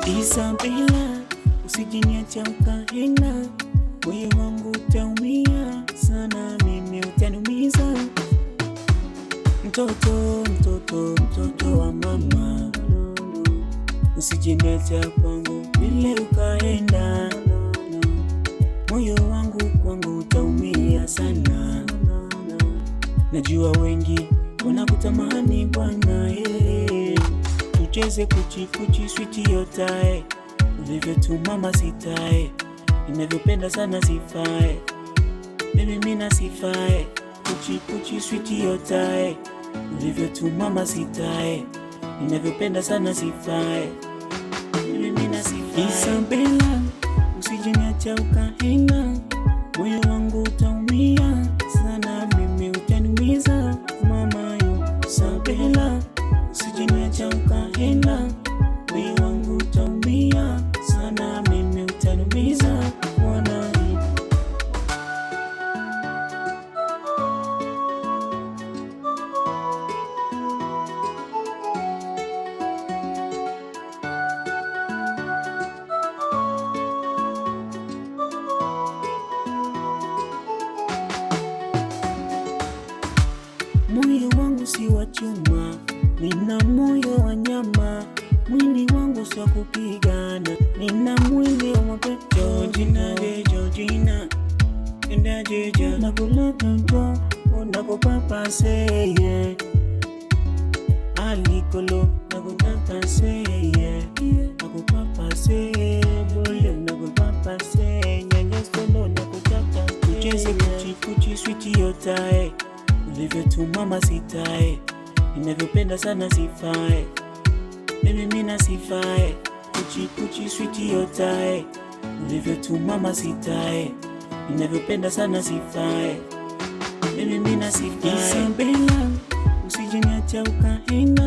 Isabela, usijiniacha ukaenda, moyo wangu utaumia sana, mimi utaniumiza. Mtoto wa mama, usijiniacha kwangu vile ukaenda, moyo wangu kwangu utaumia sana. Najua wengi wanakutamani bwana, tucheze kuchi switi yotae, ulivyo tu mama sitae, ninavyopenda sana sifae, baby mina sifae, kuchi switi yotae, ulivyo tu mama sitae, ninavyopenda sana sifae, baby mina sifae. Isabela, usijiniacha ukaenda, moyo wangu utaumia sana, mimi utaniumiza mama yo. Isabela, usijiniacha ukaenda, moyo wangu utaumia sana, mimi utaniumiza mwana. Moyo wangu si wa chuma, nina moyo wa nyama, mwili wangu si wa kupigana, nina mwili wa mapepo. Georgina, enda jeja, nakuleta njo, unakupapaseye, alikolo, nakutapaseye, nakupapaseye, bole, nakupapaseye, nyanyaskolo, nakutapa. Tucheze kuchi switi yotae, ulivyo tu mama sitae, ninavyopenda sana sifae, baby mina sifae, kuchi switi yotae, ulivyo tu mama sitae, ninavyopenda sana sifae, baby mina sifae. Isabela, usijiniacha ukaenda,